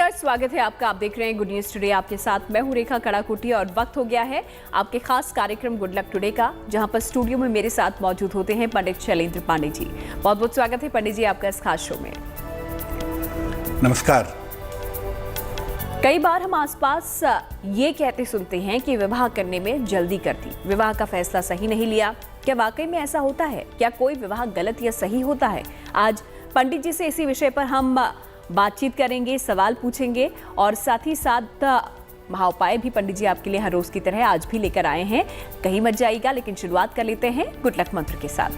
नमस्कार, स्वागत है आपका। आप देख रहे हैं गुड न्यूज टुडे। आपके साथ मैं हूं रेखा कड़ाकुटी और वक्त हो गया है आपके खास कार्यक्रम गुड लक टुडे का, जहां पर स्टूडियो में मेरे साथ मौजूद होते हैं पंडित शैलेंद्र पांडे जी। बहुत बहुत स्वागत है पंडित जी आपका इस खास शो में। नमस्कार। कई बार हम आसपास ये कहते सुनते हैं कि विवाह करने में जल्दी कर दी, विवाह का फैसला सही नहीं लिया। क्या वाकई में ऐसा होता है? क्या कोई विवाह गलत या सही होता है? आज पंडित जी से इसी विषय पर हम बातचीत करेंगे, सवाल पूछेंगे और साथ ही साथ महाउपाय भी पंडित जी आपके लिए हर रोज की तरह आज भी लेकर आए हैं। कहीं मत जाइएगा, लेकिन शुरुआत कर लेते हैं गुड लक मंत्र के साथ।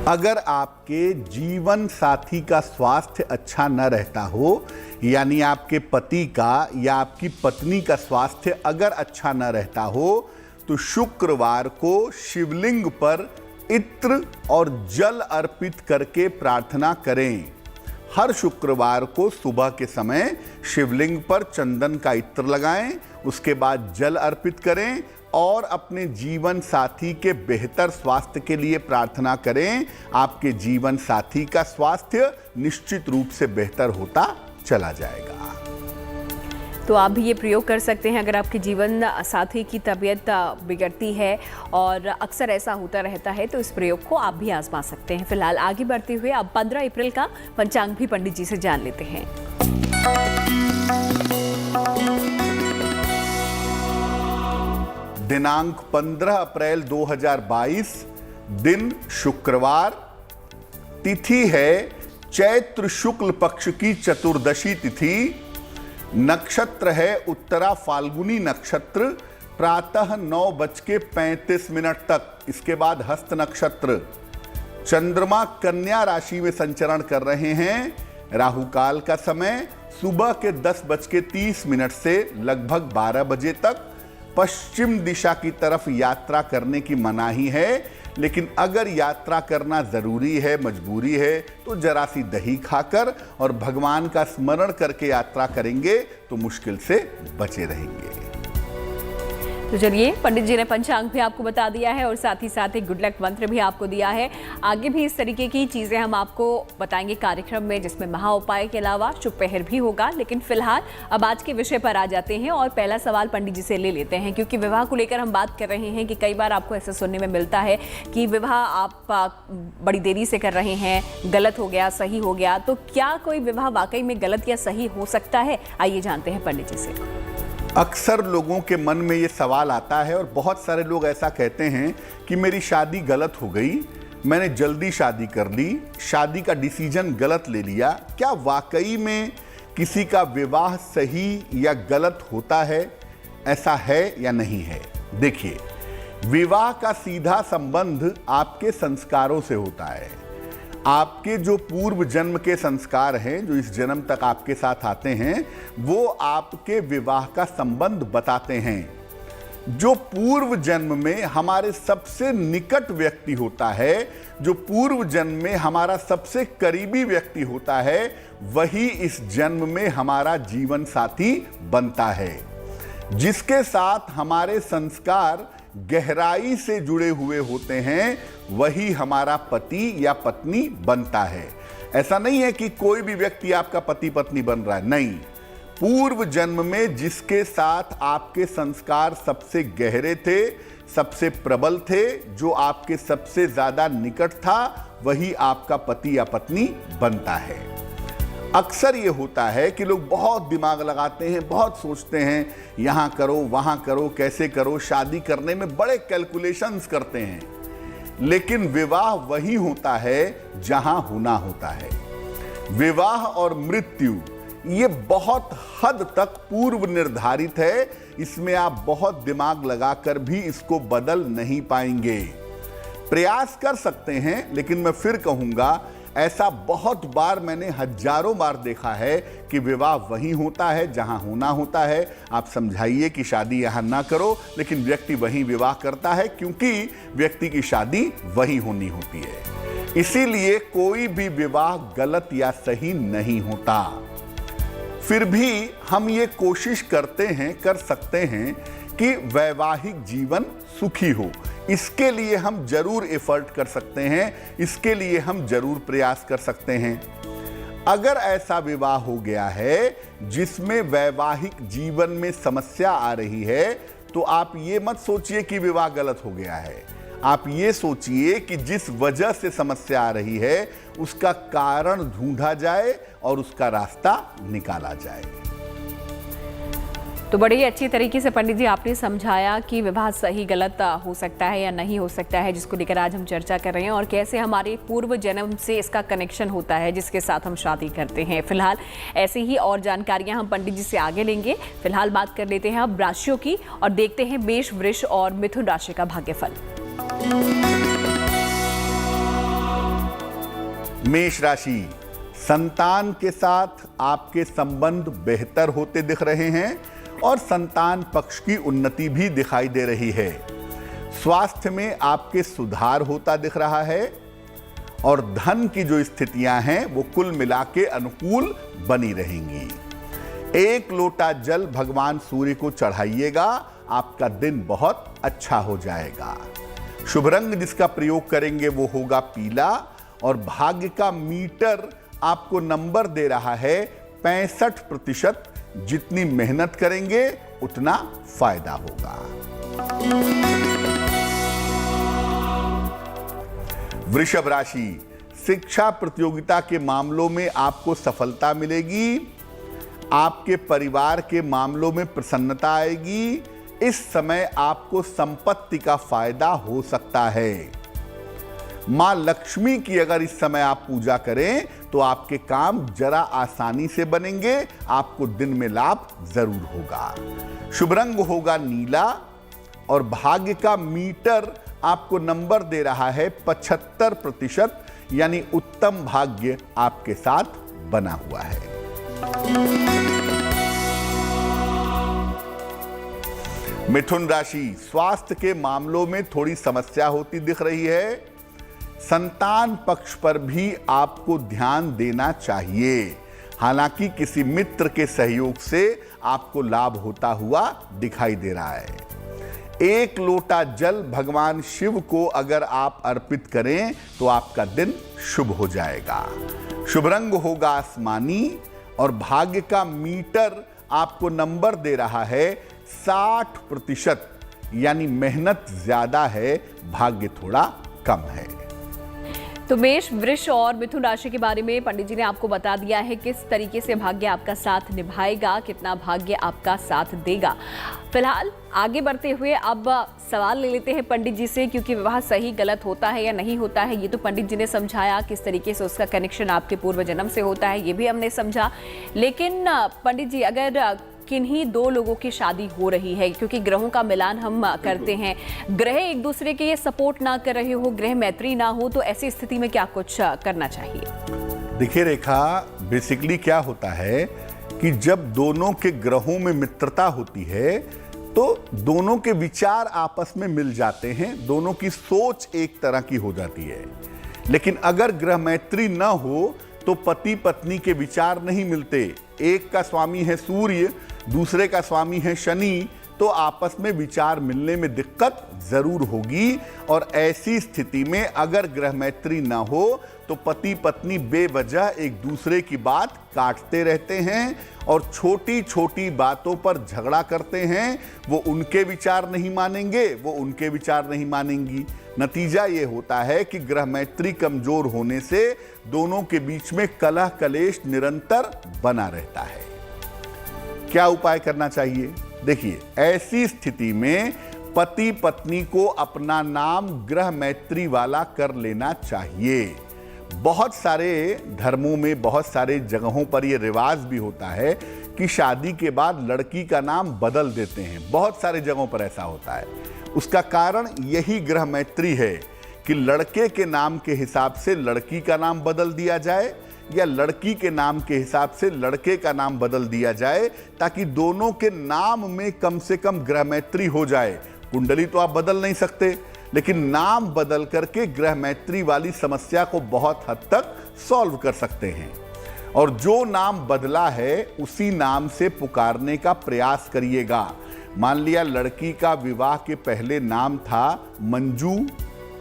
अगर आपके जीवन साथी का स्वास्थ्य अच्छा न रहता हो, यानी आपके पति का या आपकी पत्नी का स्वास्थ्य अगर अच्छा न रहता हो, तो शुक्रवार को शिवलिंग पर इत्र और जल अर्पित करके प्रार्थना करें। हर शुक्रवार को सुबह के समय शिवलिंग पर चंदन का इत्र लगाएं, उसके बाद जल अर्पित करें और अपने जीवन साथी के बेहतर स्वास्थ्य के लिए प्रार्थना करें। आपके जीवन साथी का स्वास्थ्य निश्चित रूप से बेहतर होता चला जाएगा। तो आप भी ये प्रयोग कर सकते हैं अगर आपके जीवन साथी की तबीयत बिगड़ती है और अक्सर ऐसा होता रहता है, तो इस प्रयोग को आप भी आजमा सकते हैं। फिलहाल आगे बढ़ते हुए अब 15 अप्रैल का पंचांग भी पंडित जी से जान लेते हैं। दिनांक 15 अप्रैल 2022, दिन शुक्रवार, तिथि है चैत्र शुक्ल पक्ष की चतुर्दशी तिथि, नक्षत्र है उत्तरा फाल्गुनी नक्षत्र, प्रातः 9:35 तक। इसके बाद हस्त नक्षत्र। चंद्रमा कन्या राशि में संचरण कर रहे हैं। राहु काल का समय सुबह के 10:30 से लगभग 12 बजे तक। पश्चिम दिशा की तरफ यात्रा करने की मनाही है, लेकिन अगर यात्रा करना जरूरी है, मजबूरी है, तो जरा सी दही खाकर और भगवान का स्मरण करके यात्रा करेंगे तो मुश्किल से बचे रहेंगे। तो चलिए, पंडित जी ने पंचांग भी आपको बता दिया है और साथ ही साथ एक गुड लक मंत्र भी आपको दिया है। आगे भी इस तरीके की चीजें हम आपको बताएंगे कार्यक्रम में, जिसमें महाउपाय के अलावा शुभ पहर भी होगा। लेकिन फिलहाल अब आज के विषय पर आ जाते हैं और पहला सवाल पंडित जी से ले लेते हैं, क्योंकि विवाह को लेकर हम बात कर रहे हैं कि कई बार आपको ऐसा सुनने में मिलता है कि विवाह आप बड़ी देरी से कर रहे हैं, गलत हो गया, सही हो गया। तो क्या कोई विवाह वाकई में गलत या सही हो सकता है? आइए जानते हैं पंडित जी से। अक्सर लोगों के मन में ये सवाल आता है और बहुत सारे लोग ऐसा कहते हैं कि मेरी शादी गलत हो गई, मैंने जल्दी शादी कर ली, शादी का डिसीजन गलत ले लिया। क्या वाकई में किसी का विवाह सही या गलत होता है? ऐसा है या नहीं है? देखिए, विवाह का सीधा संबंध आपके संस्कारों से होता है। आपके जो पूर्व जन्म के संस्कार हैं, जो इस जन्म तक आपके साथ आते हैं, वो आपके विवाह का संबंध बताते हैं। जो पूर्व जन्म में हमारे सबसे निकट व्यक्ति होता है, जो पूर्व जन्म में हमारा सबसे करीबी व्यक्ति होता है, वही इस जन्म में हमारा जीवन साथी बनता है। जिसके साथ हमारे संस्कार गहराई से जुड़े हुए होते हैं, वही हमारा पति या पत्नी बनता है। ऐसा नहीं है कि कोई भी व्यक्ति आपका पति पत्नी बन रहा है, नहीं। पूर्व जन्म में जिसके साथ आपके संस्कार सबसे गहरे थे, सबसे प्रबल थे, जो आपके सबसे ज्यादा निकट था, वही आपका पति या पत्नी बनता है। अक्सर ये होता है कि लोग बहुत दिमाग लगाते हैं, बहुत सोचते हैं, यहाँ करो, वहाँ करो, कैसे करो, शादी करने में बड़े कैलकुलेशंस करते हैं। लेकिन विवाह वही होता है जहाँ होना होता है। विवाह और मृत्यु ये बहुत हद तक पूर्व निर्धारित है। इसमें आप बहुत दिमाग लगाकर भी इसको बदल नहीं पाएंगे। प्रयास कर सकते हैं, लेकिन मैं फिर कहूँगा, ऐसा बहुत बार, मैंने हजारों बार देखा है कि विवाह वही होता है जहां होना होता है। आप समझाइए कि शादी यहां ना करो, लेकिन व्यक्ति वही विवाह करता है, क्योंकि व्यक्ति की शादी वही होनी होती है। इसीलिए कोई भी विवाह गलत या सही नहीं होता। फिर भी हम ये कोशिश करते हैं, कर सकते हैं कि वैवाहिक जीवन सुखी हो। इसके लिए हम जरूर एफर्ट कर सकते हैं, इसके लिए हम जरूर प्रयास कर सकते हैं। अगर ऐसा विवाह हो गया है जिसमें वैवाहिक जीवन में समस्या आ रही है, तो आप ये मत सोचिए कि विवाह गलत हो गया है। आप ये सोचिए कि जिस वजह से समस्या आ रही है उसका कारण ढूंढा जाए और उसका रास्ता निकाला जाए। तो बड़ी ही अच्छी तरीके से पंडित जी आपने समझाया कि विवाह सही गलत हो सकता है या नहीं हो सकता है, जिसको लेकर आज हम चर्चा कर रहे हैं, और कैसे हमारे पूर्व जन्म से इसका कनेक्शन होता है जिसके साथ हम शादी करते हैं। फिलहाल ऐसे ही और जानकारियां हम पंडित जी से आगे लेंगे। फिलहाल बात कर लेते हैं अब राशियों की और देखते हैं मेष, वृष और मिथुन राशि का भाग्यफल। मेष राशि, संतान के साथ आपके संबंध बेहतर होते दिख रहे हैं और संतान पक्ष की उन्नति भी दिखाई दे रही है। स्वास्थ्य में आपके सुधार होता दिख रहा है और धन की जो स्थितियां हैं वो कुल मिला के अनुकूल बनी रहेंगी। 1 लोटा जल भगवान सूर्य को चढ़ाइएगा, आपका दिन बहुत अच्छा हो जाएगा। शुभ रंग जिसका प्रयोग करेंगे वो होगा पीला और भाग्य का मीटर आपको नंबर दे रहा है 65%। जितनी मेहनत करेंगे उतना फायदा होगा। वृषभ राशि, शिक्षा प्रतियोगिता के मामलों में आपको सफलता मिलेगी। आपके परिवार के मामलों में प्रसन्नता आएगी। इस समय आपको संपत्ति का फायदा हो सकता है। मां लक्ष्मी की अगर इस समय आप पूजा करें तो आपके काम जरा आसानी से बनेंगे, आपको दिन में लाभ जरूर होगा। शुभ रंग होगा नीला और भाग्य का मीटर आपको नंबर दे रहा है 75%, यानी उत्तम भाग्य आपके साथ बना हुआ है। मिथुन राशि, स्वास्थ्य के मामलों में थोड़ी समस्या होती दिख रही है। संतान पक्ष पर भी आपको ध्यान देना चाहिए। हालांकि किसी मित्र के सहयोग से आपको लाभ होता हुआ दिखाई दे रहा है। 1 लोटा जल भगवान शिव को अगर आप अर्पित करें तो आपका दिन शुभ हो जाएगा। शुभ रंग होगा आसमानी और भाग्य का मीटर आपको नंबर दे रहा है 60%, यानी मेहनत ज्यादा है, भाग्य थोड़ा कम है। तो मेष, वृष और मिथुन राशि के बारे में पंडित जी ने आपको बता दिया है किस तरीके से भाग्य आपका साथ निभाएगा, कितना भाग्य आपका साथ देगा। फिलहाल आगे बढ़ते हुए अब सवाल ले लेते हैं पंडित जी से, क्योंकि विवाह सही गलत होता है या नहीं होता है ये तो पंडित जी ने समझाया, किस तरीके से उसका कनेक्शन आपके पूर्व जन्म से होता है ये भी हमने समझा। लेकिन पंडित जी, अगर किन्हीं 2 लोगों की शादी हो रही है, क्योंकि ग्रहों का मिलान हम करते हैं, ग्रह एक दूसरे के सपोर्ट ना कर रहे हो, ग्रह मैत्री ना हो, तो ऐसी स्थिति में क्या कुछ करना चाहिए? देखिए रेखा, बेसिकली क्या होता है कि जब दोनों के ग्रहों में मित्रता होती है तो दोनों के विचार आपस में मिल जाते हैं, दोनों की सोच एक तरह की हो जाती है। लेकिन अगर ग्रह मैत्री न हो तो पति पत्नी के विचार नहीं मिलते। एक का स्वामी है सूर्य, दूसरे का स्वामी है शनि, तो आपस में विचार मिलने में दिक्कत जरूर होगी। और ऐसी स्थिति में अगर ग्रह मैत्री ना हो तो पति पत्नी बेवजह एक दूसरे की बात काटते रहते हैं और छोटी छोटी बातों पर झगड़ा करते हैं। वो उनके विचार नहीं मानेंगे, वो उनके विचार नहीं मानेंगी। नतीजा ये होता है कि ग्रह मैत्री कमजोर होने से दोनों के बीच में कलह कलेश निरंतर बना रहता है। क्या उपाय करना चाहिए? देखिए, ऐसी स्थिति में पति पत्नी को अपना नाम ग्रह मैत्री वाला कर लेना चाहिए। बहुत सारे धर्मों में, बहुत सारे जगहों पर यह रिवाज भी होता है कि शादी के बाद लड़की का नाम बदल देते हैं। बहुत सारे जगहों पर ऐसा होता है। उसका कारण यही ग्रह मैत्री है कि लड़के के नाम के हिसाब से लड़की का नाम बदल दिया जाए या लड़की के नाम के हिसाब से लड़के का नाम बदल दिया जाए, ताकि दोनों के नाम में कम से कम ग्रह मैत्री हो जाए। कुंडली तो आप बदल नहीं सकते, लेकिन नाम बदल करके ग्रह मैत्री वाली समस्या को बहुत हद तक सॉल्व कर सकते हैं। और जो नाम बदला है उसी नाम से पुकारने का प्रयास करिएगा। मान लिया लड़की का विवाह के पहले नाम था मंजू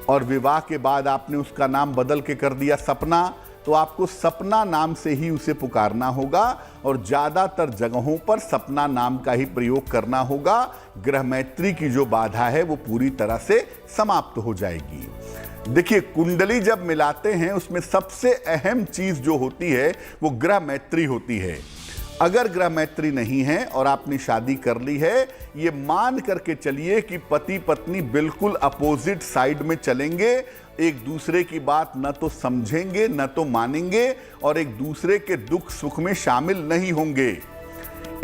और विवाह के बाद आपने उसका नाम बदल के कर दिया सपना, तो आपको सपना नाम से ही उसे पुकारना होगा और ज़्यादातर जगहों पर सपना नाम का ही प्रयोग करना होगा। ग्रह मैत्री की जो बाधा है वो पूरी तरह से समाप्त हो जाएगी। देखिए, कुंडली जब मिलाते हैं उसमें सबसे अहम चीज जो होती है वो ग्रह मैत्री होती है। अगर ग्रह मैत्री नहीं है और आपने शादी कर ली है, ये मान करके चलिए कि पति पत्नी बिल्कुल अपोजिट साइड में चलेंगे, एक दूसरे की बात न तो समझेंगे न तो मानेंगे और एक दूसरे के दुख सुख में शामिल नहीं होंगे।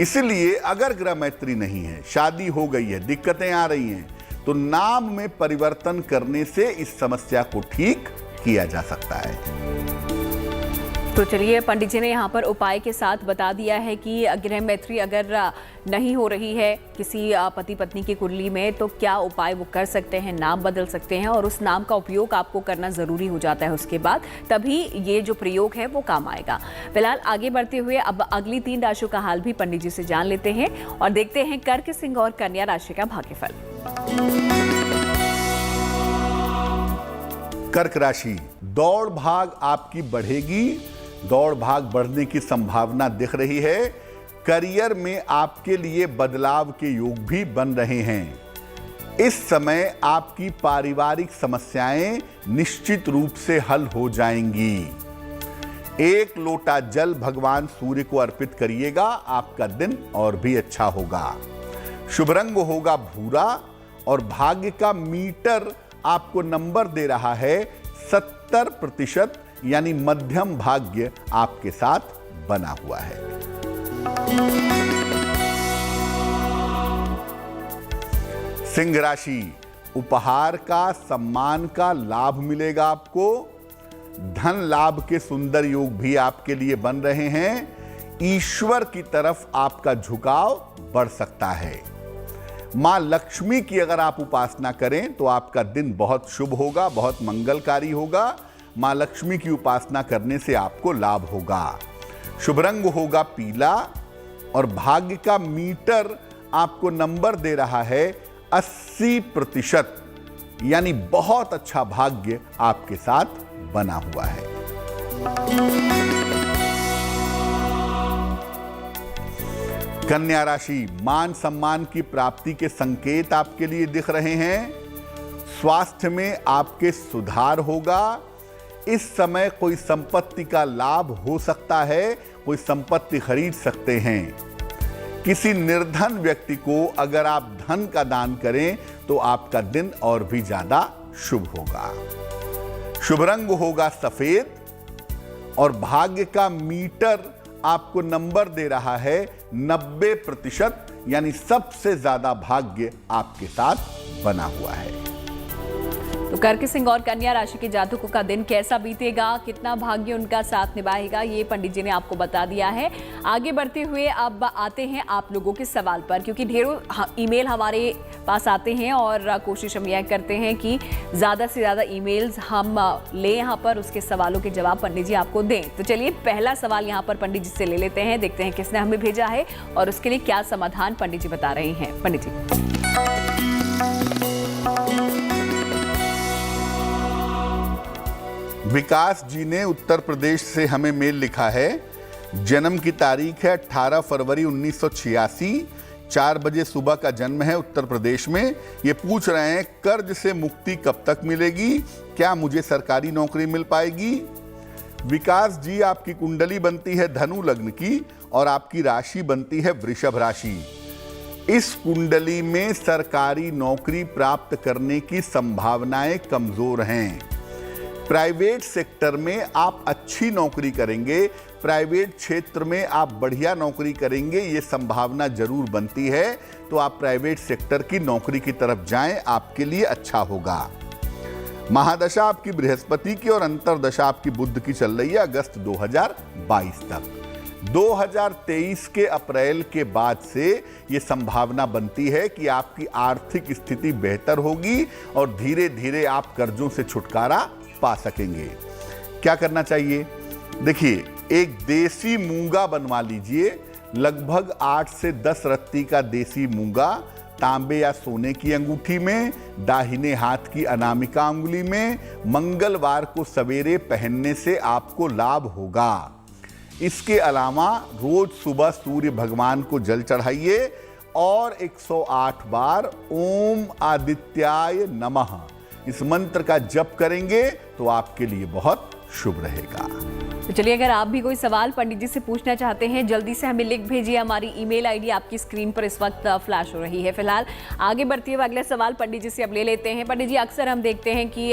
इसलिए अगर ग्रह मैत्री नहीं है, शादी हो गई है, दिक्कतें आ रही हैं, तो नाम में परिवर्तन करने से इस समस्या को ठीक किया जा सकता है। तो चलिए, पंडित जी ने यहाँ पर उपाय के साथ बता दिया है कि ग्रह मैत्री अगर नहीं हो रही है किसी पति पत्नी की कुंडली में तो क्या उपाय वो कर सकते हैं, नाम बदल सकते हैं और उस नाम का उपयोग आपको करना ज़रूरी हो जाता है उसके बाद, तभी ये जो प्रयोग है वो काम आएगा। फिलहाल आगे बढ़ते हुए अब अगली 3 राशियों का हाल भी पंडित जी से जान लेते हैं और देखते हैं कर्क, सिंह और कन्या राशि का भाग्यफल। कर्क राशि, दौड़ भाग आपकी बढ़ेगी, दौड़ भाग बढ़ने की संभावना दिख रही है। करियर में आपके लिए बदलाव के योग भी बन रहे हैं। इस समय आपकी पारिवारिक समस्याएं निश्चित रूप से हल हो जाएंगी। 1 लोटा जल भगवान सूर्य को अर्पित करिएगा, आपका दिन और भी अच्छा होगा। शुभ रंग होगा भूरा और भाग्य का मीटर आपको नंबर दे रहा है 70%, यानी मध्यम भाग्य आपके साथ बना हुआ है। सिंह राशि, उपहार का, सम्मान का लाभ मिलेगा आपको। धन लाभ के सुंदर योग भी आपके लिए बन रहे हैं। ईश्वर की तरफ आपका झुकाव बढ़ सकता है। मां लक्ष्मी की अगर आप उपासना करें तो आपका दिन बहुत शुभ होगा, बहुत मंगलकारी होगा। मां लक्ष्मी की उपासना करने से आपको लाभ होगा। शुभ रंग होगा पीला और भाग्य का मीटर आपको नंबर दे रहा है 80%, यानी बहुत अच्छा भाग्य आपके साथ बना हुआ है। कन्या राशि, मान सम्मान की प्राप्ति के संकेत आपके लिए दिख रहे हैं। स्वास्थ्य में आपके सुधार होगा। इस समय कोई संपत्ति का लाभ हो सकता है, कोई संपत्ति खरीद सकते हैं। किसी निर्धन व्यक्ति को अगर आप धन का दान करें तो आपका दिन और भी ज्यादा शुभ होगा। शुभ रंग होगा सफेद और भाग्य का मीटर आपको नंबर दे रहा है 90%, यानी सबसे ज्यादा भाग्य आपके साथ बना हुआ है। तो कर्क, सिंह और कन्या राशि के जातकों का दिन कैसा बीतेगा, कितना भाग्य उनका साथ निभाएगा, ये पंडित जी ने आपको बता दिया है। आगे बढ़ते हुए अब आते हैं आप लोगों के सवाल पर, क्योंकि ढेरों ईमेल हमारे पास आते हैं और कोशिश हम यह करते हैं कि ज़्यादा से ज़्यादा ईमेल्स हम लें यहाँ पर, उसके सवालों के जवाब पंडित जी आपको दें। तो चलिए पहला सवाल यहाँ पर पंडित जी से ले लेते हैं, देखते हैं किसने हमें भेजा है और उसके लिए क्या समाधान पंडित जी बता रहे हैं। पंडित जी। विकास जी ने उत्तर प्रदेश से हमें मेल लिखा है। जन्म की तारीख है 18 फरवरी 1986, 4 बजे सुबह का जन्म है उत्तर प्रदेश में। ये पूछ रहे हैं कर्ज से मुक्ति कब तक मिलेगी, क्या मुझे सरकारी नौकरी मिल पाएगी। विकास जी, आपकी कुंडली बनती है धनु लग्न की और आपकी राशि बनती है वृषभ राशि। इस कुंडली में सरकारी नौकरी प्राप्त करने की संभावनाएं कमजोर हैं। प्राइवेट सेक्टर में आप अच्छी नौकरी करेंगे, प्राइवेट क्षेत्र में आप बढ़िया नौकरी करेंगे, ये संभावना जरूर बनती है। तो आप प्राइवेट सेक्टर की नौकरी की तरफ जाएं, आपके लिए अच्छा होगा। महादशा आपकी बृहस्पति की और अंतरदशा आपकी बुध की चल रही है अगस्त 2022 तक। 2023 के अप्रैल के बाद से ये संभावना बनती है कि आपकी आर्थिक स्थिति बेहतर होगी और धीरे धीरे आप कर्जों से छुटकारा पा सकेंगे। क्या करना चाहिए? देखिए, एक देसी मूंगा बनवा लीजिए, लगभग 8 से 10 रत्ती का देसी मूंगा तांबे या सोने की अंगूठी में, दाहिने हाथ की अनामिका अंगुली में। मंगलवार को सवेरे पहनने से आपको लाभ होगा। इसके अलावा रोज सुबह सूर्य भगवान को जल चढ़ाइए और 108 बार ओम आदित्याय नमः इस मंत्र का जप करेंगे तो आपके लिए बहुत शुभ रहेगा। तो चलिए, अगर आप भी कोई सवाल पंडित जी से पूछना चाहते हैं, जल्दी से हमें लिख भेजिए। हमारी ईमेल आईडी आपकी स्क्रीन पर इस वक्त फ्लैश हो रही है। फिलहाल आगे बढ़ते हुए अगला सवाल पंडित जी से अब ले लेते हैं। पंडित जी, अक्सर हम देखते हैं कि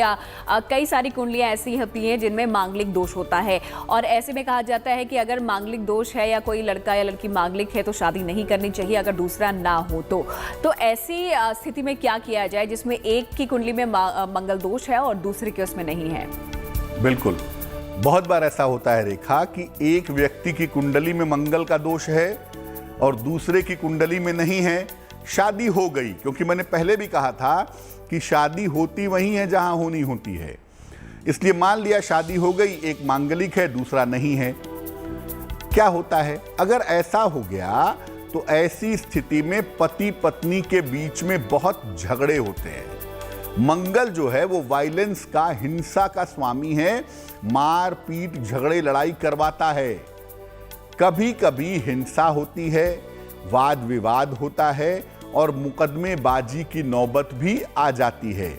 कई सारी कुंडलियां ऐसी होती हैं जिनमें मांगलिक दोष होता है, और ऐसे में कहा जाता है कि अगर मांगलिक दोष है या कोई लड़का या लड़की मांगलिक है तो शादी नहीं करनी चाहिए अगर दूसरा ना हो तो ऐसी स्थिति में क्या किया जाए जिसमें एक की कुंडली में मंगल दोष है और दूसरे के उसमें नहीं है? बिल्कुल, बहुत बार ऐसा होता है रेखा कि एक व्यक्ति की कुंडली में मंगल का दोष है और दूसरे की कुंडली में नहीं है। शादी हो गई, क्योंकि मैंने पहले भी कहा था कि शादी होती वहीं है जहां होनी होती है। इसलिए मान लिया शादी हो गई, एक मांगलिक है दूसरा नहीं है। क्या होता है अगर ऐसा हो गया तो ऐसी स्थिति में पति पत्नी के बीच में बहुत झगड़े होते हैं। मंगल जो है वो वायलेंस का, हिंसा का स्वामी है, मार पीट झगड़े लड़ाई करवाता है। कभी कभी हिंसा होती है, वाद विवाद होता है और मुकदमेबाजी की नौबत भी आ जाती है।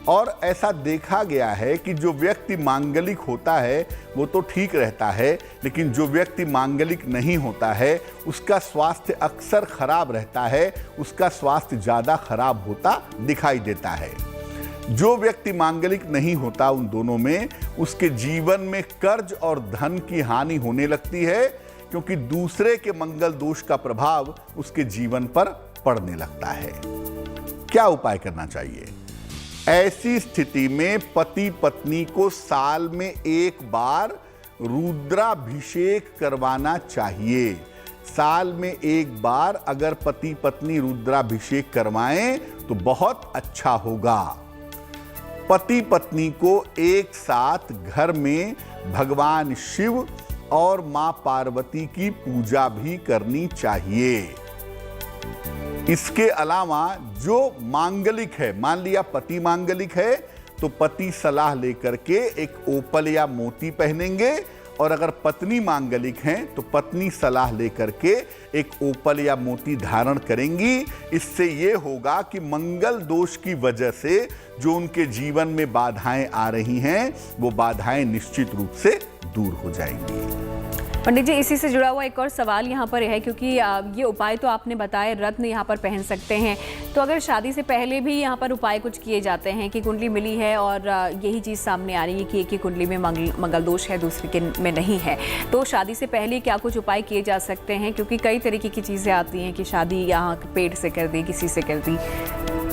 और ऐसा देखा गया है कि जो व्यक्ति मांगलिक होता है वो तो ठीक रहता है, लेकिन जो व्यक्ति मांगलिक नहीं होता है उसका स्वास्थ्य अक्सर खराब रहता है, उसका स्वास्थ्य ज़्यादा खराब होता दिखाई देता है। जो व्यक्ति मांगलिक नहीं होता उन दोनों में, उसके जीवन में कर्ज और धन की हानि होने लगती है, क्योंकि दूसरे के मंगल दोष का प्रभाव उसके जीवन पर पड़ने लगता है। क्या उपाय करना चाहिए? ऐसी स्थिति में पति पत्नी को साल में एक बार रुद्राभिषेक करवाना चाहिए। साल में एक बार अगर पति पत्नी रुद्राभिषेक करवाएं तो बहुत अच्छा होगा। पति पत्नी को एक साथ घर में भगवान शिव और मां पार्वती की पूजा भी करनी चाहिए। इसके अलावा जो मांगलिक है, मान लिया पति मांगलिक है तो पति सलाह लेकर के एक ओपल या मोती पहनेंगे, और अगर पत्नी मांगलिक हैं तो पत्नी सलाह लेकर के एक ओपल या मोती धारण करेंगी। इससे ये होगा कि मंगल दोष की वजह से जो उनके जीवन में बाधाएं आ रही हैं वो बाधाएं निश्चित रूप से दूर हो जाएंगी। पंडित जी, इसी से जुड़ा हुआ एक और सवाल यहाँ पर है, क्योंकि ये उपाय तो आपने बताए, रत्न यहाँ पर पहन सकते हैं, तो अगर शादी से पहले भी यहाँ पर उपाय कुछ किए जाते हैं कि कुंडली मिली है और यही चीज़ सामने आ रही है कि एक ही कुंडली में मंगल दोष है दूसरे के में नहीं है, तो शादी से पहले क्या कुछ उपाय किए जा सकते हैं? क्योंकि कई तरीके की चीज़ें आती हैं कि शादी यहाँ पेट से कर दी, किसी से कर दी,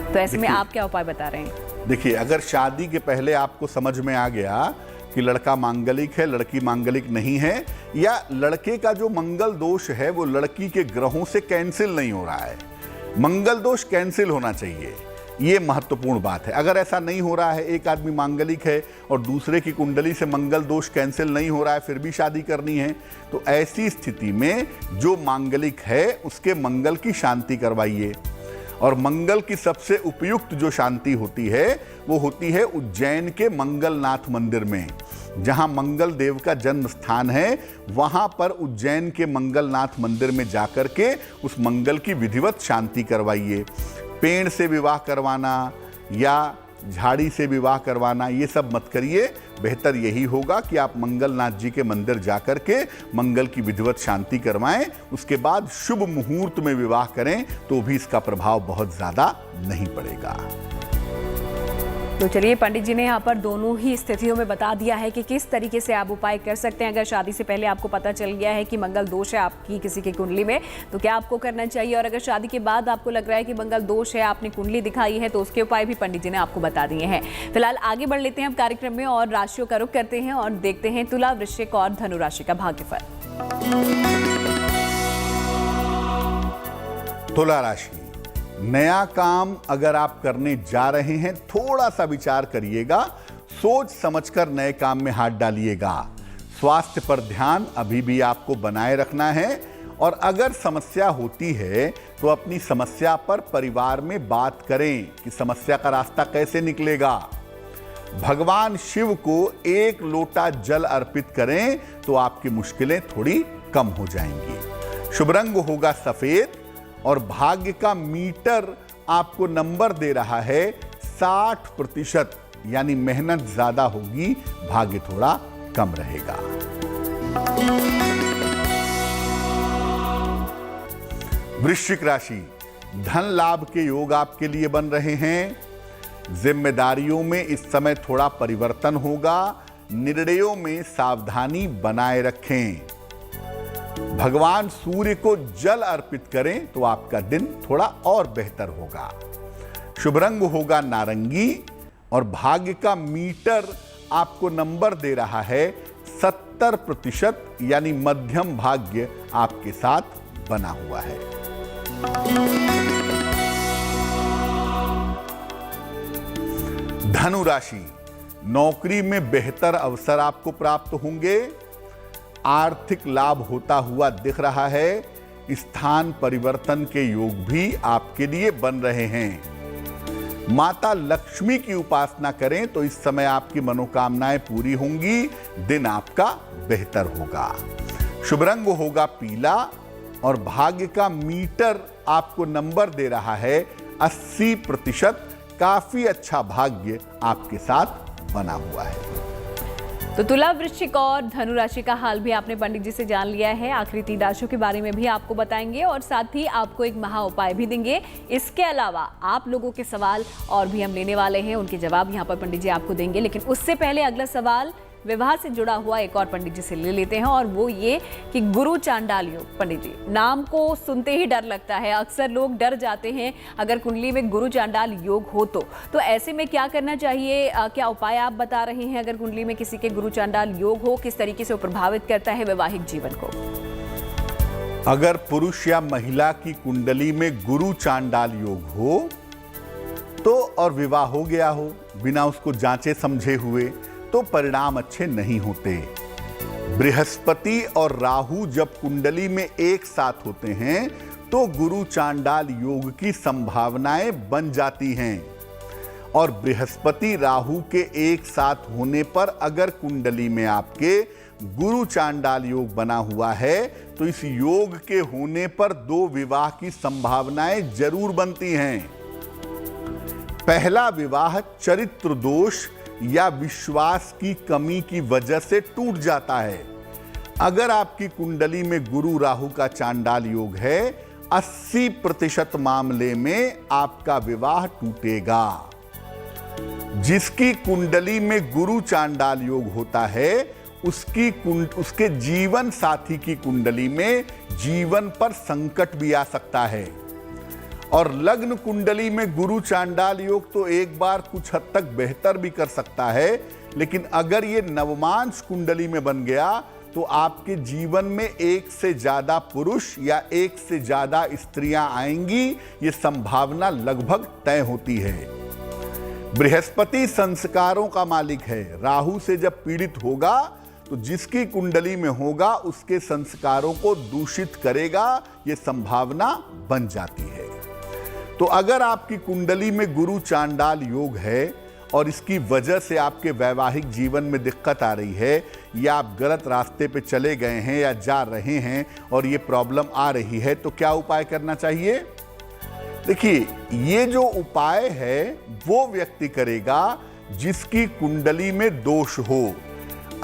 तो ऐसे में आप क्या उपाय बता रहे हैं? देखिए, अगर शादी के पहले आपको समझ में आ गया कि लड़का मांगलिक है, लड़की मांगलिक नहीं है, या लड़के का जो मंगल दोष है वो लड़की के ग्रहों से कैंसिल नहीं हो रहा है, मंगल दोष कैंसिल होना चाहिए, ये महत्वपूर्ण बात है। अगर ऐसा नहीं हो रहा है, एक आदमी मांगलिक है और दूसरे की कुंडली से मंगल दोष कैंसिल नहीं हो रहा है, फिर भी शादी करनी है, तो ऐसी स्थिति में जो मांगलिक है उसके मंगल की शांति करवाइए। और मंगल की सबसे उपयुक्त जो शांति होती है वो होती है उज्जैन के मंगलनाथ मंदिर में, जहां मंगल देव का जन्म स्थान है। वहां पर उज्जैन के मंगलनाथ मंदिर में जाकर के उस मंगल की विधिवत शांति करवाइए। पेड़ से विवाह करवाना या झाड़ी से विवाह करवाना ये सब मत करिए। बेहतर यही होगा कि आप मंगलनाथ जी के मंदिर जाकर के मंगल की विधिवत शांति करवाएं, उसके बाद शुभ मुहूर्त में विवाह करें तो भी इसका प्रभाव बहुत ज़्यादा नहीं पड़ेगा। तो चलिए, पंडित जी ने यहाँ पर दोनों ही स्थितियों में बता दिया है कि किस तरीके से आप उपाय कर सकते हैं। अगर शादी से पहले आपको पता चल गया है कि मंगल दोष है आपकी किसी की कुंडली में, तो क्या आपको करना चाहिए, और अगर शादी के बाद आपको लग रहा है कि मंगल दोष है, आपने कुंडली दिखाई है, तो उसके उपाय भी पंडित जी ने आपको बता दिए हैं। फिलहाल आगे बढ़ लेते हैं हम कार्यक्रम में और राशियों का रुख करते हैं और देखते हैं तुला, वृश्चिक और धनु राशि का भाग्यफल। तुला राशि, नया काम अगर आप करने जा रहे हैं थोड़ा सा विचार करिएगा, सोच समझकर नए काम में हाथ डालिएगा। स्वास्थ्य पर ध्यान अभी भी आपको बनाए रखना है और अगर समस्या होती है तो अपनी समस्या पर परिवार में बात करें कि समस्या का रास्ता कैसे निकलेगा। भगवान शिव को 1 लोटा जल अर्पित करें तो आपकी मुश्किलें थोड़ी कम हो जाएंगी। शुभ रंग होगा सफेद और भाग्य का मीटर आपको नंबर दे रहा है 60%, यानी मेहनत ज्यादा होगी, भाग्य थोड़ा कम रहेगा। वृश्चिक राशि, धन लाभ के योग आपके लिए बन रहे हैं। जिम्मेदारियों में इस समय थोड़ा परिवर्तन होगा। निर्णयों में सावधानी बनाए रखें। भगवान सूर्य को जल अर्पित करें तो आपका दिन थोड़ा और बेहतर होगा। शुभ रंग होगा नारंगी और भाग्य का मीटर आपको नंबर दे रहा है 70%, यानी मध्यम भाग्य आपके साथ बना हुआ है। धनु राशि, नौकरी में बेहतर अवसर आपको प्राप्त होंगे। आर्थिक लाभ होता हुआ दिख रहा है। स्थान परिवर्तन के योग भी आपके लिए बन रहे हैं। माता लक्ष्मी की उपासना करें तो इस समय आपकी मनोकामनाएं पूरी होंगी। दिन आपका बेहतर होगा। शुभ रंग होगा पीला और भाग्य का मीटर आपको नंबर दे रहा है 80%। काफी अच्छा भाग्य आपके साथ बना हुआ है। तो तुला, वृश्चिक और धनु राशि का हाल भी आपने पंडित जी से जान लिया है। आखिरी 3 राशियों के बारे में भी आपको बताएंगे और साथ ही आपको एक महा उपाय भी देंगे। इसके अलावा आप लोगों के सवाल और भी हम लेने वाले हैं, उनके जवाब यहाँ पर पंडित जी आपको देंगे। लेकिन उससे पहले अगला सवाल विवाह से जुड़ा हुआ एक और पंडित जी से ले लेते हैं और वो ये कि गुरु चांडाल योग। पंडित जी, नाम को सुनते ही डर लगता है। अक्सर लोग डर जाते हैं अगर कुंडली में गुरु चांडाल योग हो तो ऐसे में क्या करना चाहिए? क्या उपाय आप बता रहे हैं अगर कुंडली में किसी के गुरु चांडाल योग हो? किस तरीके से वो प्रभावित करता है वैवाहिक जीवन को? अगर पुरुष या महिला की कुंडली में गुरु चांडाल योग हो तो और विवाह हो गया हो बिना उसको जांचे समझे हुए, तो परिणाम अच्छे नहीं होते। बृहस्पति और राहु जब कुंडली में एक साथ होते हैं तो गुरु चांडाल योग की संभावनाएं बन जाती हैं। और बृहस्पति राहु के एक साथ होने पर अगर कुंडली में आपके गुरु चांडाल योग बना हुआ है तो इस योग के होने पर 2 विवाह की संभावनाएं जरूर बनती हैं। पहला विवाह चरित्र दोष या विश्वास की कमी की वजह से टूट जाता है। अगर आपकी कुंडली में गुरु राहु का चांडाल योग है, 80% मामले में आपका विवाह टूटेगा। जिसकी कुंडली में गुरु चांडाल योग होता है उसके जीवन साथी की कुंडली में जीवन पर संकट भी आ सकता है। और लग्न कुंडली में गुरु चांडाल योग तो एक बार कुछ हद तक बेहतर भी कर सकता है, लेकिन अगर ये नवमांश कुंडली में बन गया तो आपके जीवन में एक से ज्यादा पुरुष या एक से ज्यादा स्त्रियां आएंगी। ये संभावना लगभग तय होती है। बृहस्पति संस्कारों का मालिक है। राहु से जब पीड़ित होगा तो जिसकी कुंडली में होगा उसके संस्कारों को दूषित करेगा। ये संभावना बन जाती है। तो अगर आपकी कुंडली में गुरु चांडाल योग है और इसकी वजह से आपके वैवाहिक जीवन में दिक्कत आ रही है या आप गलत रास्ते पे चले गए हैं या जा रहे हैं और ये प्रॉब्लम आ रही है, तो क्या उपाय करना चाहिए? देखिए, ये जो उपाय है वो व्यक्ति करेगा जिसकी कुंडली में दोष हो।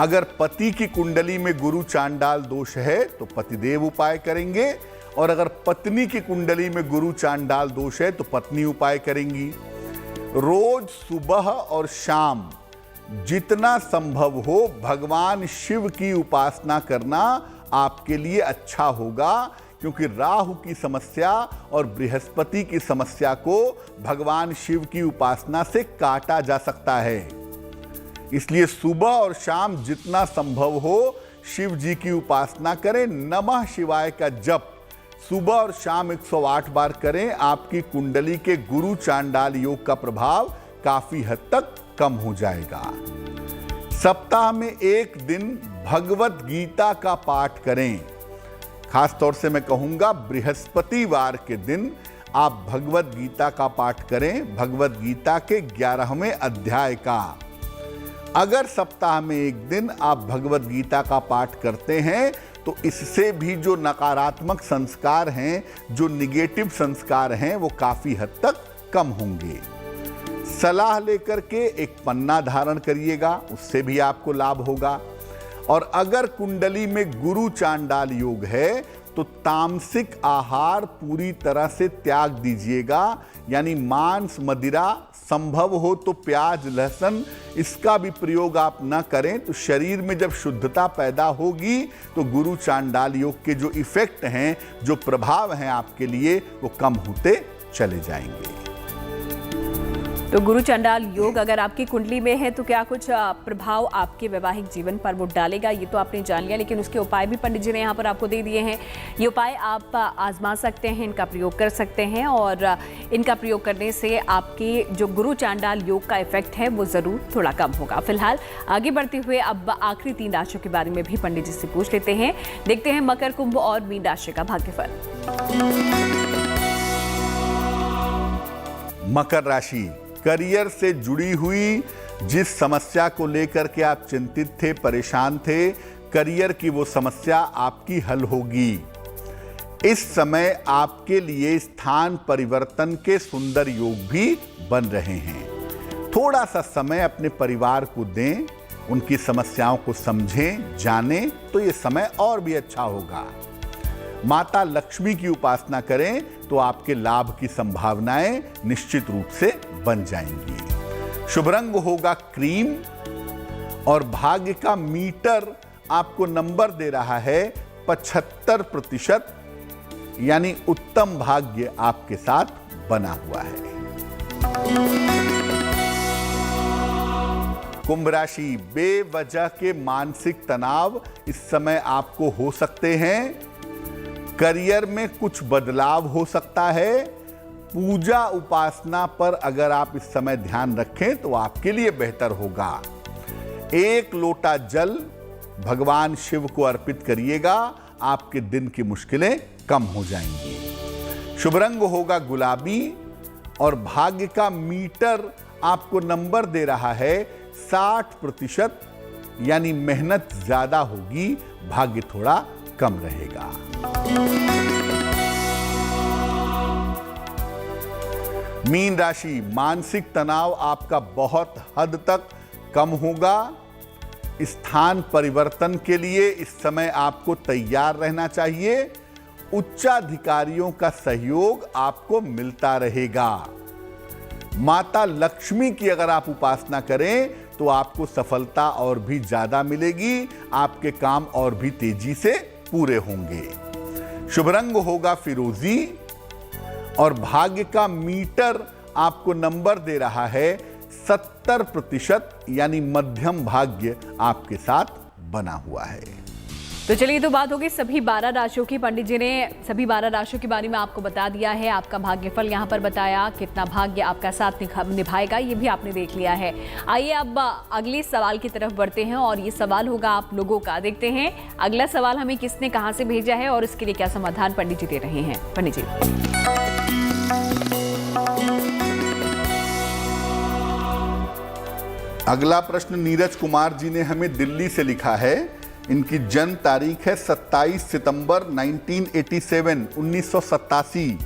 अगर पति की कुंडली में गुरु चांडाल दोष है तो पतिदेव उपाय करेंगे, और अगर पत्नी की कुंडली में गुरु चांडाल दोष है तो पत्नी उपाय करेंगी। रोज सुबह और शाम जितना संभव हो भगवान शिव की उपासना करना आपके लिए अच्छा होगा, क्योंकि राहु की समस्या और बृहस्पति की समस्या को भगवान शिव की उपासना से काटा जा सकता है। इसलिए सुबह और शाम जितना संभव हो शिव जी की उपासना करें। नमः शिवाय का जप सुबह और शाम 108 बार करें। आपकी कुंडली के गुरु चांडाल योग का प्रभाव काफी हद तक कम हो जाएगा। सप्ताह में 1 दिन भगवत गीता का पाठ करें। खास तौर से मैं कहूंगा बृहस्पतिवार के दिन आप भगवत गीता का पाठ करें, भगवत गीता के 11वें अध्याय का। अगर सप्ताह में एक दिन आप भगवत गीता का पाठ करते हैं तो इससे भी जो नकारात्मक संस्कार हैं, जो निगेटिव संस्कार हैं, वो काफी हद तक कम होंगे। सलाह लेकर के एक पन्ना धारण करिएगा, उससे भी आपको लाभ होगा। और अगर कुंडली में गुरु चांडाल योग है तो तामसिक आहार पूरी तरह से त्याग दीजिएगा, यानी मांस, मदिरा, संभव हो तो प्याज, लहसुन, इसका भी प्रयोग आप ना करें। तो शरीर में जब शुद्धता पैदा होगी तो गुरु चांडाल योग के जो इफेक्ट हैं, जो प्रभाव हैं आपके लिए, वो कम होते चले जाएंगे। तो गुरु चंडाल योग अगर आपकी कुंडली में है तो क्या कुछ प्रभाव आपके वैवाहिक जीवन पर वो डालेगा, ये तो आपने जान लिया, लेकिन उसके उपाय भी पंडित जी ने यहाँ पर आपको दे दिए हैं। ये उपाय आप आजमा सकते हैं, इनका प्रयोग कर सकते हैं और इनका प्रयोग करने से आपके जो गुरु चांडाल योग का इफेक्ट है वो ज़रूर थोड़ा कम होगा। फिलहाल आगे बढ़ते हुए अब आखिरी 3 राशियों के बारे में भी पंडित जी से पूछ लेते हैं। देखते हैं मकर, कुंभ और मीन राशि का भाग्यफल। मकर राशि, करियर से जुड़ी हुई जिस समस्या को लेकर के आप चिंतित थे, परेशान थे, करियर की वो समस्या आपकी हल होगी। इस समय आपके लिए स्थान परिवर्तन के सुंदर योग भी बन रहे हैं। थोड़ा सा समय अपने परिवार को दें, उनकी समस्याओं को समझें, जानें, तो ये समय और भी अच्छा होगा। माता लक्ष्मी की उपासना करें तो आपके लाभ की संभावनाएं निश्चित रूप से बन जाएंगी। शुभ रंग होगा क्रीम और भाग्य का मीटर आपको नंबर दे रहा है 75%, यानी उत्तम भाग्य आपके साथ बना हुआ है। कुंभ राशि, बेवजह के मानसिक तनाव इस समय आपको हो सकते हैं। करियर में कुछ बदलाव हो सकता है। पूजा उपासना पर अगर आप इस समय ध्यान रखें तो आपके लिए बेहतर होगा। 1 लोटा जल भगवान शिव को अर्पित करिएगा, आपके दिन की मुश्किलें कम हो जाएंगी। शुभ रंग होगा गुलाबी और भाग्य का मीटर आपको नंबर दे रहा है 60%, यानी मेहनत ज्यादा होगी, भाग्य थोड़ा कम रहेगा। मीन राशि, मानसिक तनाव आपका बहुत हद तक कम होगा। स्थान परिवर्तन के लिए इस समय आपको तैयार रहना चाहिए। उच्चाधिकारियों का सहयोग आपको मिलता रहेगा। माता लक्ष्मी की अगर आप उपासना करें तो आपको सफलता और भी ज्यादा मिलेगी, आपके काम और भी तेजी से पूरे होंगे। शुभ रंग होगा फिरोजी और भाग्य का मीटर आपको नंबर दे रहा है 70%, यानी मध्यम भाग्य आपके साथ बना हुआ है। तो चलिए, तो बात होगी सभी 12 राशियों की। पंडित जी ने सभी 12 राशियों के बारे में आपको बता दिया है, आपका भाग्यफल यहाँ पर बताया, कितना भाग्य आपका साथ निभाएगा ये भी आपने देख लिया है। आइए अब अगले सवाल की तरफ बढ़ते हैं और ये सवाल होगा आप लोगों का। देखते हैं अगला सवाल हमें किसने कहाँ से भेजा है और इसके लिए क्या समाधान पंडित जी दे रहे हैं। पंडित जी, अगला प्रश्न नीरज कुमार जी ने हमें दिल्ली से लिखा है। इनकी जन्म तारीख है 27 सितंबर 1987।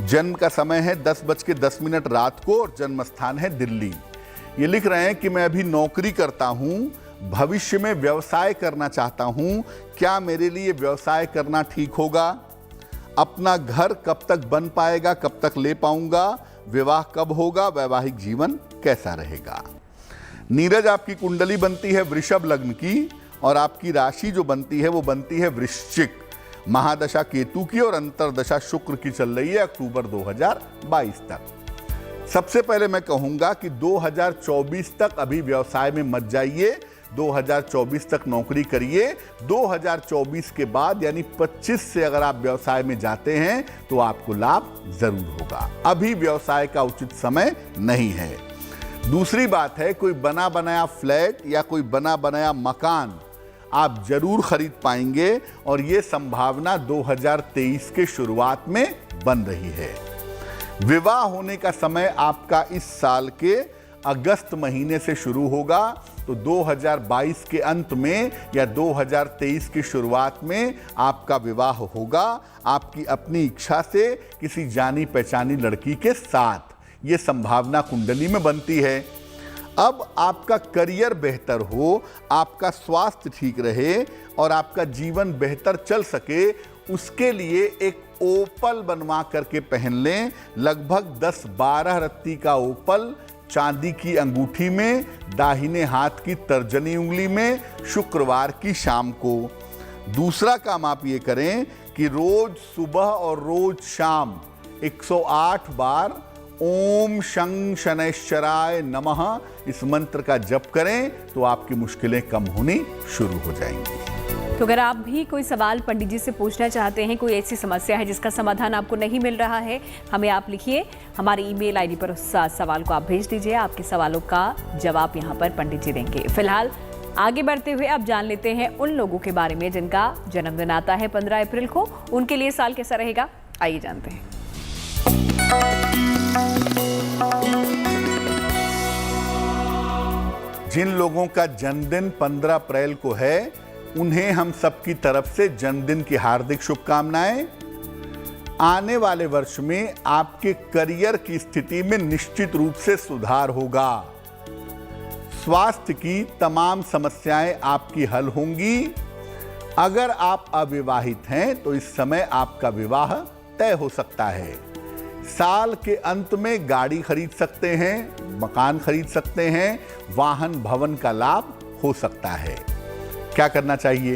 जन्म का समय है 10:10 रात को और जन्म स्थान है दिल्ली। ये लिख रहे हैं कि मैं अभी नौकरी करता हूँ, भविष्य में व्यवसाय करना चाहता हूँ, क्या मेरे लिए व्यवसाय करना ठीक होगा? अपना घर कब तक बन पाएगा, कब तक ले पाऊंगा? विवाह कब होगा? वैवाहिक जीवन कैसा रहेगा? नीरज, आपकी कुंडली बनती है वृषभ लग्न की और आपकी राशि जो बनती है वो बनती है वृश्चिक। महादशा केतु की और अंतरदशा शुक्र की चल रही है अक्टूबर 2022 तक। सबसे पहले मैं कहूंगा कि 2024 तक अभी व्यवसाय में मत जाइए, 2024 तक नौकरी करिए। 2024 के बाद यानी 25 से अगर आप व्यवसाय में जाते हैं तो आपको लाभ जरूर होगा। अभी व्यवसाय का उचित समय नहीं है। दूसरी बात है, कोई बना बनाया फ्लैट या कोई बना बनाया मकान आप जरूर खरीद पाएंगे और ये संभावना 2023 के शुरुआत में बन रही है। विवाह होने का समय आपका इस साल के अगस्त महीने से शुरू होगा, तो 2022 के अंत में या 2023 की शुरुआत में आपका विवाह होगा आपकी अपनी इच्छा से किसी जानी पहचानी लड़की के साथ। ये संभावना कुंडली में बनती है। अब आपका करियर बेहतर हो, आपका स्वास्थ्य ठीक रहे और आपका जीवन बेहतर चल सके, उसके लिए एक ओपल बनवा करके पहन लें। लगभग 10-12 रत्ती का ओपल चांदी की अंगूठी में, दाहिने हाथ की तर्जनी उंगली में, शुक्रवार की शाम को। दूसरा काम आप ये करें कि रोज सुबह और रोज शाम 108 बार ओम शं शनैश्चराय नमः इस मंत्र का जप करें तो आपकी मुश्किलें कम होनी शुरू हो जाएंगी। तो अगर आप भी कोई सवाल पंडित जी से पूछना चाहते हैं, कोई ऐसी समस्या है जिसका समाधान आपको नहीं मिल रहा है, हमें आप लिखिए, हमारी ईमेल आईडी पर उस सवाल को आप भेज दीजिए। आपके सवालों का जवाब यहाँ पर पंडित जी देंगे। फिलहाल आगे बढ़ते हुए अब जान लेते हैं उन लोगों के बारे में जिनका जन्मदिन आता है 15 अप्रैल को। उनके लिए साल कैसा रहेगा, आइए जानते हैं। जिन लोगों का जन्मदिन 15 अप्रैल को है उन्हें हम सबकी तरफ से जन्मदिन की हार्दिक शुभकामनाएं। आने वाले वर्ष में आपके करियर की स्थिति में निश्चित रूप से सुधार होगा। स्वास्थ्य की तमाम समस्याएं आपकी हल होंगी। अगर आप अविवाहित हैं तो इस समय आपका विवाह तय हो सकता है। साल के अंत में गाड़ी खरीद सकते हैं, मकान खरीद सकते हैं, वाहन भवन का लाभ हो सकता है। क्या करना चाहिए?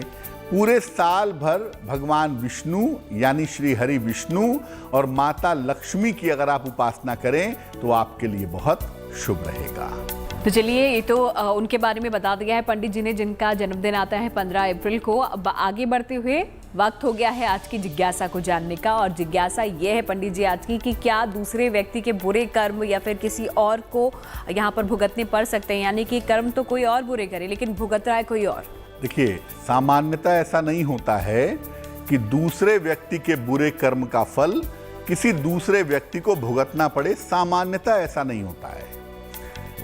पूरे साल भर भगवान विष्णु यानी श्री हरि विष्णु और माता लक्ष्मी की अगर आप उपासना करें तो आपके लिए बहुत शुभ रहेगा। तो चलिए, ये तो उनके बारे में बता दिया है पंडित जी ने जिनका जन्मदिन आता है 15 अप्रैल को। अब आगे बढ़ते हुए वक्त हो गया है आज की जिज्ञासा को जानने का, और जिज्ञासा ये है पंडित जी आज की कि क्या दूसरे व्यक्ति के बुरे कर्म या फिर किसी और को यहाँ पर भुगतने पड़ सकते हैं, यानी कि कर्म तो कोई और बुरे करे लेकिन भुगत रहा है कोई और। देखिए, सामान्यतः ऐसा नहीं होता है कि दूसरे व्यक्ति के बुरे कर्म का फल किसी दूसरे व्यक्ति को भुगतना पड़े। सामान्यतः ऐसा नहीं होता है,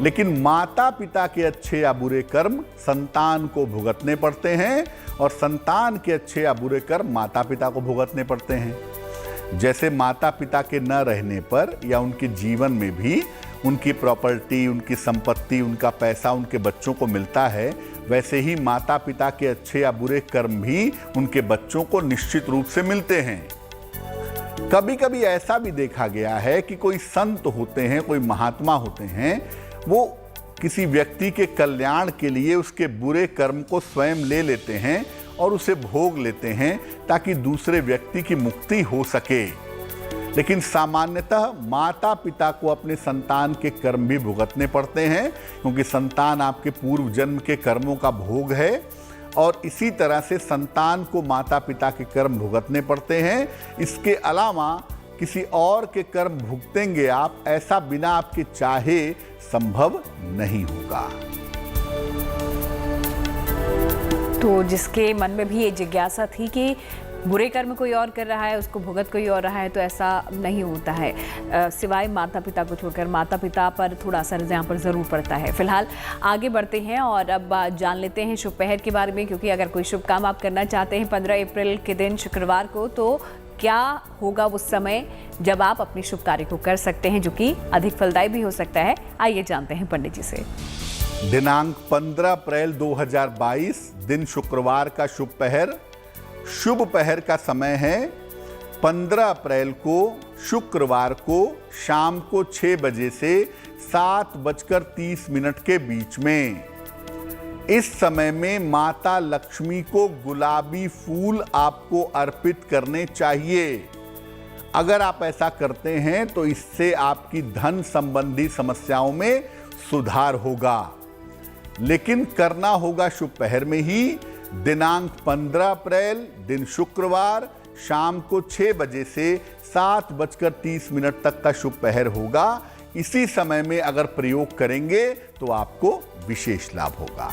लेकिन माता पिता के अच्छे या बुरे कर्म संतान को भुगतने पड़ते हैं और संतान के अच्छे या बुरे कर्म माता पिता को भुगतने पड़ते हैं। जैसे माता पिता के न रहने पर या उनके जीवन में भी उनकी प्रॉपर्टी, उनकी संपत्ति, उनका पैसा उनके बच्चों को मिलता है, वैसे ही माता पिता के अच्छे या बुरे कर्म भी उनके बच्चों को निश्चित रूप से मिलते हैं। कभी कभी ऐसा भी देखा गया है कि कोई संत होते हैं, कोई महात्मा होते हैं, वो किसी व्यक्ति के कल्याण के लिए उसके बुरे कर्म को स्वयं ले लेते हैं और उसे भोग लेते हैं ताकि दूसरे व्यक्ति की मुक्ति हो सके। लेकिन सामान्यतः माता पिता को अपने संतान के कर्म भी भुगतने पड़ते हैं, क्योंकि संतान आपके पूर्व जन्म के कर्मों का भोग है और इसी तरह से संतान को माता पिता के कर्म भुगतने पड़ते हैं। इसके अलावा किसी और के कर्म भुगतेंगे आप, ऐसा बिना आपके चाहे संभव नहीं होगा। तो जिसके मन में भी ये जिज्ञासा थी कि बुरे कर्म कोई और कर रहा है, उसको भुगत कोई और रहा है, तो ऐसा नहीं होता है। सिवाय माता पिता को छोड़कर माता पिता पर थोड़ा असर यहाँ पर ज़रूर पड़ता है। फिलहाल आगे बढ़ते हैं और अब जान लेते हैं शुभ पहर के बारे में, क्योंकि अगर कोई शुभ काम आप करना चाहते हैं 15 अप्रैल के दिन शुक्रवार को, तो क्या होगा उस समय जब आप अपने शुभ कार्य को कर सकते हैं, जो कि अधिक फलदायी भी हो सकता है। आइए जानते हैं पंडित जी से। दिनांक 15 अप्रैल 2022 दिन शुक्रवार का शुभ पहर का समय है 15 अप्रैल को शुक्रवार को शाम को 6 बजे से 7:30 के बीच में। इस समय में माता लक्ष्मी को गुलाबी फूल आपको अर्पित करने चाहिए। अगर आप ऐसा करते हैं तो इससे आपकी धन संबंधी समस्याओं में सुधार होगा, लेकिन करना होगा शुभ पहर में ही। दिनांक 15 अप्रैल दिन शुक्रवार शाम को 6 बजे से 7:30 तक का शुभ पहर होगा। इसी समय में अगर प्रयोग करेंगे तो आपको विशेष लाभ होगा।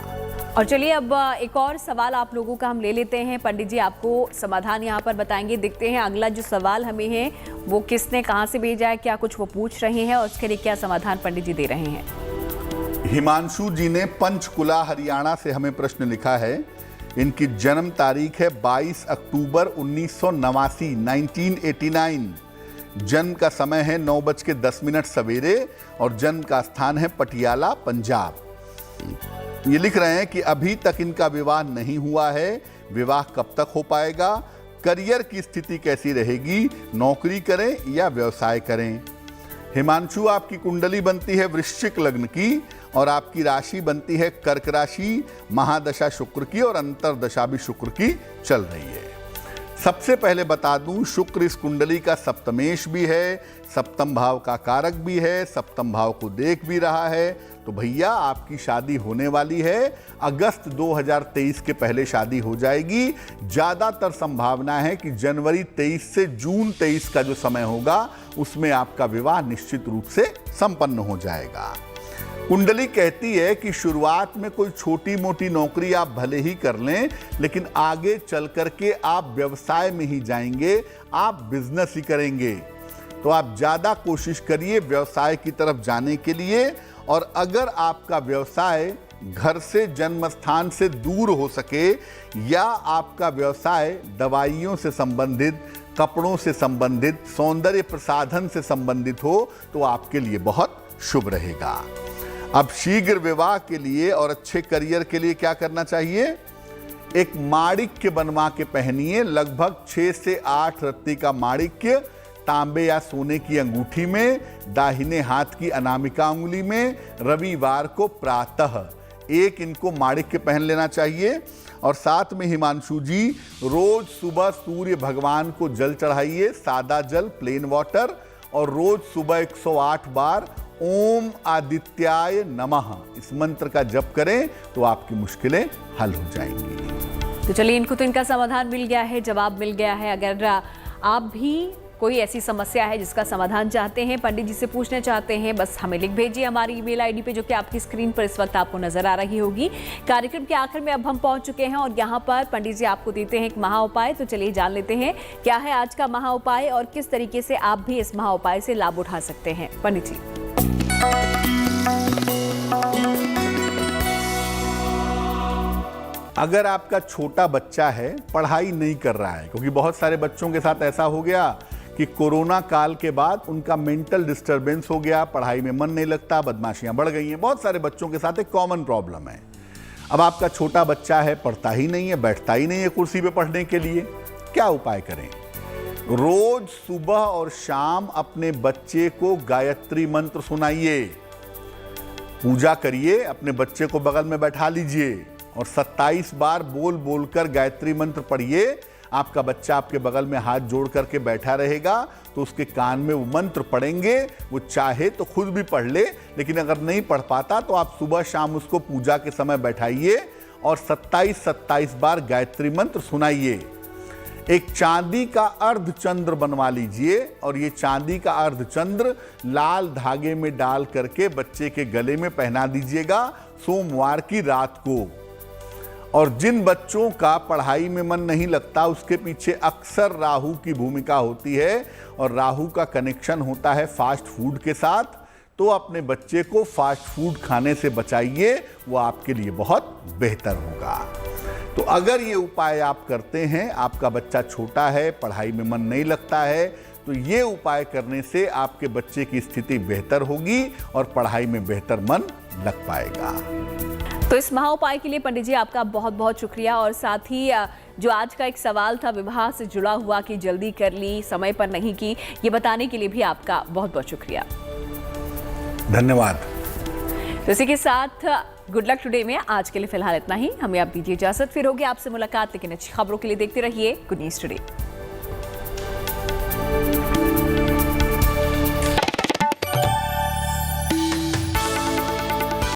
और चलिए अब एक और सवाल आप लोगों का हम ले लेते हैं। पंडित जी आपको समाधान यहाँ पर बताएंगे। देखते हैं अगला जो सवाल हमें है वो किसने कहाँ से भेजा है, क्या कुछ वो पूछ रहे हैं और उसके लिए क्या समाधान पंडित जी दे रहे हैं। हिमांशु जी ने पंचकुला हरियाणा से हमें प्रश्न लिखा है। इनकी जन्म तारीख है 22 अक्टूबर 1989, 1989। जन्म का समय है 9:10 सवेरे और जन्म का स्थान है पटियाला, पंजाब। ये लिख रहे हैं कि अभी तक इनका विवाह नहीं हुआ है, विवाह कब तक हो पाएगा, करियर की स्थिति कैसी रहेगी, नौकरी करें या व्यवसाय करें। हिमांशु, आपकी कुंडली बनती है वृश्चिक लग्न की और आपकी राशि बनती है कर्क राशि, महादशा शुक्र की और अंतरदशा भी शुक्र की चल रही है। सबसे पहले बता दूं, शुक्र इस कुंडली का सप्तमेश भी है, सप्तम भाव का कारक भी है, सप्तम भाव को देख भी रहा है। तो भैया आपकी शादी होने वाली है। अगस्त 2023 के पहले शादी हो जाएगी। ज़्यादातर संभावना है कि जनवरी 23 से जून 23 का जो समय होगा उसमें आपका विवाह निश्चित रूप से संपन्न हो जाएगा। कुंडली कहती है कि शुरुआत में कोई छोटी मोटी नौकरी आप भले ही कर लें, लेकिन आगे चल करके आप व्यवसाय में ही जाएंगे, आप बिजनेस ही करेंगे। तो आप ज़्यादा कोशिश करिए व्यवसाय की तरफ जाने के लिए। और अगर आपका व्यवसाय घर से, जन्म स्थान से दूर हो सके या आपका व्यवसाय दवाइयों से संबंधित, कपड़ों से संबंधित, सौंदर्य प्रसाधन से संबंधित हो तो आपके लिए बहुत शुभ रहेगा। अब शीघ्र विवाह के लिए और अच्छे करियर के लिए क्या करना चाहिए? एक माणिक्य बनवा के पहनिए। लगभग 6 से 8 रत्ती का माणिक्य तांबे या सोने की अंगूठी में, दाहिने हाथ की अनामिका उंगली में, रविवार को प्रातः एक इनको माणिक्य पहन लेना चाहिए। और साथ में हिमांशु जी रोज सुबह सूर्य भगवान को जल चढ़ाइए, सादा जल, प्लेन वाटर। और रोज सुबह 108 बार ओम आदित्याय नमः इस मंत्र का जप करें तो आपकी मुश्किलें हल हो जाएंगी। तो चलिए, इनको तो इनका समाधान मिल गया है, जवाब मिल गया है। अगर आप भी कोई ऐसी समस्या है जिसका समाधान चाहते हैं, पंडित जी से पूछना चाहते हैं, बस हमें लिख भेजिए हमारी ईमेल आईडी पे जो कि आपकी स्क्रीन पर इस वक्त आपको नजर आ रही होगी। कार्यक्रम के आखिर में अब हम पहुंच चुके हैं और यहाँ पर पंडित जी आपको देते हैं एक महा उपाय। तो चलिए जान लेते हैं क्या है आज का महा उपाय और किस तरीके से आप भी इस महा उपाय से लाभ उठा सकते हैं। पंडित जी, अगर आपका छोटा बच्चा है, पढ़ाई नहीं कर रहा है, क्योंकि बहुत सारे बच्चों के साथ ऐसा हो गया कि कोरोना काल के बाद उनका मेंटल डिस्टरबेंस हो गया, पढ़ाई में मन नहीं लगता, बदमाशियां बढ़ गई हैं। बहुत सारे बच्चों के साथ एक कॉमन प्रॉब्लम है। अब आपका छोटा बच्चा है, पढ़ता ही नहीं है, बैठता ही नहीं है कुर्सी पे पढ़ने के लिए, क्या उपाय करें? रोज सुबह और शाम अपने बच्चे को गायत्री मंत्र सुनाइए, पूजा करिए, अपने बच्चे को बगल में बैठा लीजिए और 27 बार बोल बोलकर गायत्री मंत्र पढ़िए। आपका बच्चा आपके बगल में हाथ जोड़ करके बैठा रहेगा तो उसके कान में वो मंत्र पढ़ेंगे। वो चाहे तो खुद भी पढ़ ले, लेकिन अगर नहीं पढ़ पाता तो आप सुबह शाम उसको पूजा के समय बैठाइए और 27 बार गायत्री मंत्र सुनाइए। एक चांदी का अर्धचंद्र बनवा लीजिए और ये चांदी का अर्धचंद्र लाल धागे में डाल करके बच्चे के गले में पहना दीजिएगा सोमवार की रात को। और जिन बच्चों का पढ़ाई में मन नहीं लगता, उसके पीछे अक्सर राहु की भूमिका होती है और राहु का कनेक्शन होता है फास्ट फूड के साथ, तो अपने बच्चे को फास्ट फूड खाने से बचाइए, वो आपके लिए बहुत बेहतर होगा। तो अगर ये उपाय आप करते हैं, आपका बच्चा छोटा है, पढ़ाई में मन नहीं लगता है, तो ये उपाय करने से आपके बच्चे की स्थिति बेहतर होगी और पढ़ाई में बेहतर मन लग पाएगा। तो इस महा उपाय के लिए पंडित जी आपका बहुत बहुत शुक्रिया। और साथ ही जो आज का एक सवाल था विवाह से जुड़ा हुआ कि जल्दी कर ली, समय पर नहीं की, ये बताने के लिए भी आपका बहुत बहुत शुक्रिया। धन्यवाद। तो इसी के साथ गुड लक टुडे में आज के लिए फिलहाल इतना ही। हमें आप दीजिए इजाजत, फिर होगी आपसे मुलाकात, लेकिन अच्छी खबरों के लिए देखते रहिए गुड न्यूज टुडे।